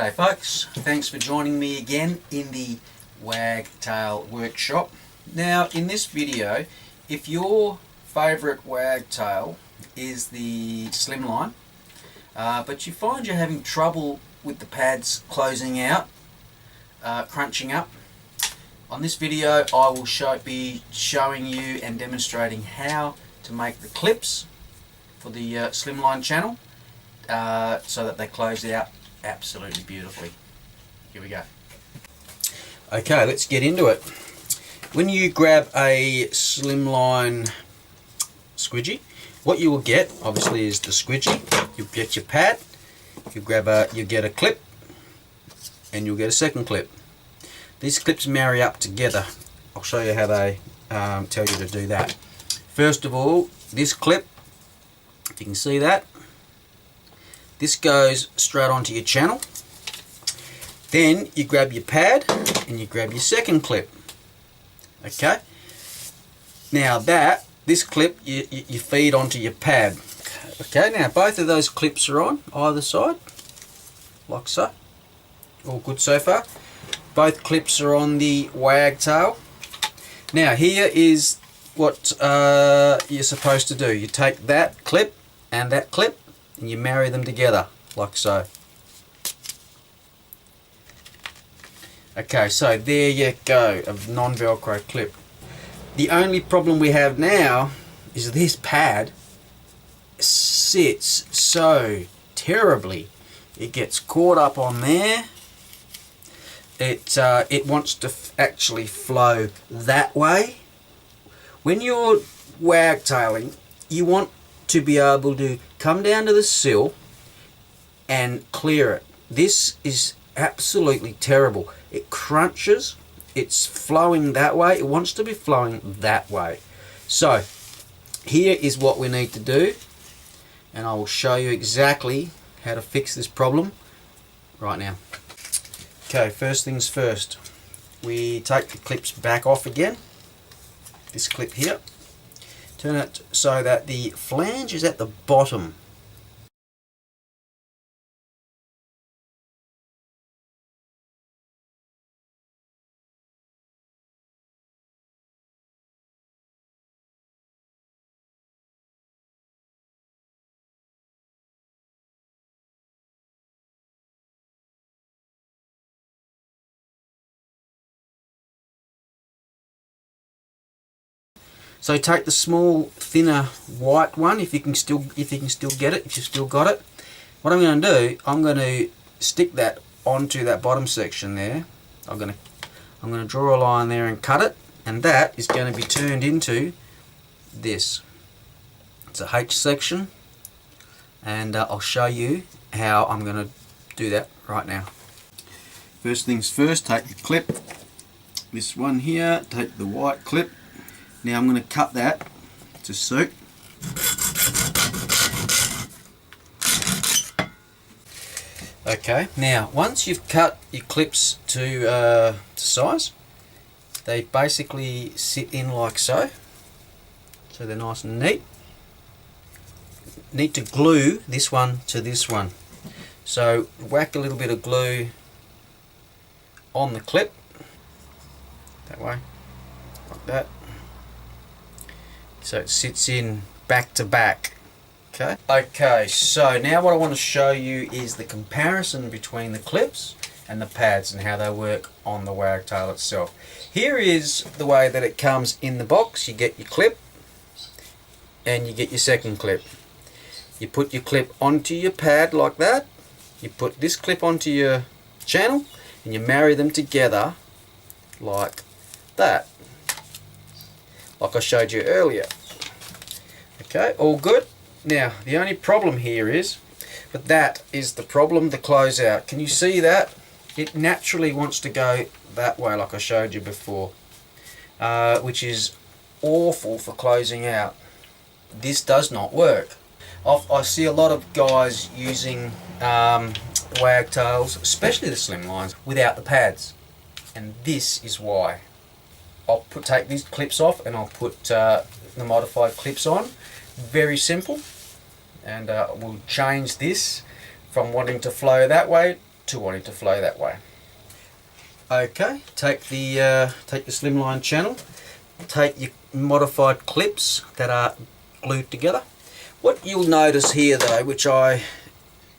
G'day folks, thanks for joining me again in the Wagtail Workshop. Now in this video, if your favourite wagtail is the slimline, but you find you're having trouble with the pads closing out, crunching up, on this video I will be showing you and demonstrating how to make the clips for the slimline channel so that they close out absolutely beautifully. Here we go. Okay, let's get into it. When you grab a slimline squeegee, what you will get obviously is the squeegee. You get your pad, you get a clip, and you'll get a second clip. These clips marry up together. I'll show you how they tell you to do that. First of all, this clip, if you can see that, this goes straight onto your channel. Then you grab your pad and you grab your second clip. Okay. Now this clip you feed onto your pad. Okay. Now both of those clips are on either side, like so. All good so far. Both clips are on the wagtail. Now here is what you're supposed to do. You take that clip and you marry them together like so. Okay, so there you go, a non-velcro clip. The only problem we have now is this pad sits so terribly. It gets caught up on there. It wants to actually flow that way. When you're wagtailing, you want to be able to come down to the sill and clear it. This is absolutely terrible. It crunches, it's flowing that way, it wants to be flowing that way. So here is what we need to do, and I will show you exactly how to fix this problem right now. Okay, first things first, we take the clips back off again, this clip here, turn it so that the flange is at the bottom. So take the small, thinner white one if you can still get it, if you've still got it. What I'm going to do, I'm going to stick that onto that bottom section there. I'm going to draw a line there and cut it, and that is going to be turned into this. It's a H section, and I'll show you how I'm going to do that right now. First things first, take your clip, this one here, take the white clip. Now I'm going to cut that to suit. Okay, now once you've cut your clips to size, they basically sit in like so. So they're nice and neat. Need to glue this one to this one. So whack a little bit of glue on the clip, that way, like that. So it sits in back to back. Okay, so now what I want to show you is the comparison between the clips and the pads and how they work on the wagtail itself. Here is the way that it comes in the box. You get your clip and you get your second clip. You put your clip onto your pad like that. You put this clip onto your channel and you marry them together like that, like I showed you earlier. Okay, all good. Now the only problem here is, but that is the problem, the closeout. Can you see that? It naturally wants to go that way like I showed you before, which is awful for closing out. This does not work. I see a lot of guys using wagtails, especially the slimlines, without the pads, and this is why. I'll take these clips off and I'll put the modified clips on. Very simple, and we'll change this from wanting to flow that way to wanting to flow that way. Okay, take your slimline channel, take your modified clips that are glued together. What you'll notice here though, which I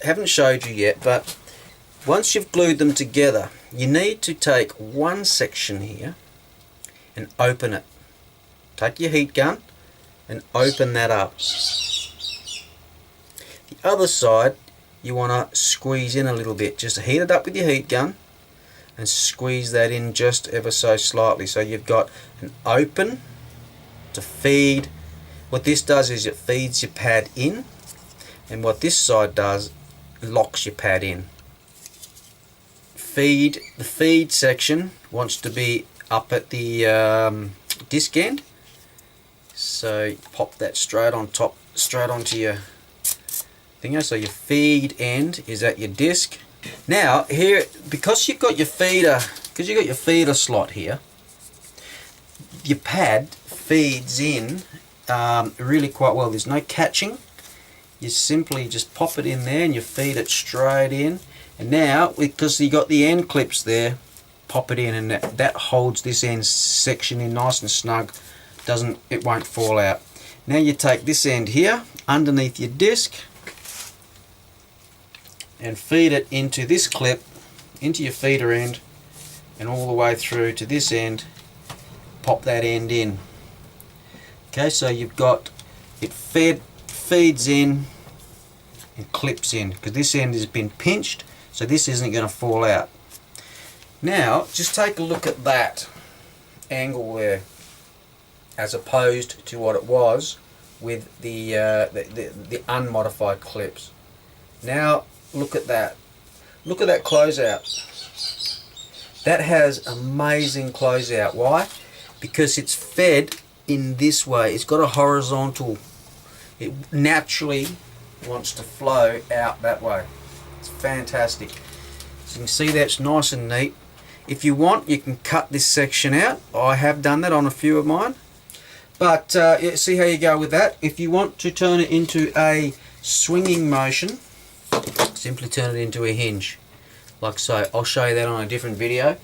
haven't showed you yet, but once you've glued them together, you need to take one section here and open it. Take your heat gun and open that up. The other side you want to squeeze in a little bit. Just heat it up with your heat gun and squeeze that in just ever so slightly, so you've got an open to feed. What this does is it feeds your pad in, and what this side does, locks your pad in. The feed section wants to be up at the disc end, so pop that straight on top, straight onto your thing. So your feed end is at your disc. Now here, because you've got your feeder slot here, your pad feeds in really quite well. There's no catching. You simply just pop it in there and you feed it straight in. And now, because you got the end clips there, pop it in, and that holds this end section in nice and snug. It won't fall out. Now you take this end here underneath your disc and feed it into this clip, into your feeder end, and all the way through to this end. Pop that end in. Okay, so you've got it feeds in and clips in, because this end has been pinched, so this isn't going to fall out. Now just take a look at that angle there, as opposed to what it was with the unmodified clips. Now look at that. Look at that closeout. That has amazing closeout. Why? Because it's fed in this way. It's got a horizontal. It naturally wants to flow out that way. It's fantastic. So you can see that's nice and neat. If you want, you can cut this section out. I have done that on a few of mine. But yeah, see how you go with that. If you want to turn it into a swinging motion, simply turn it into a hinge, like so. I'll show you that on a different video.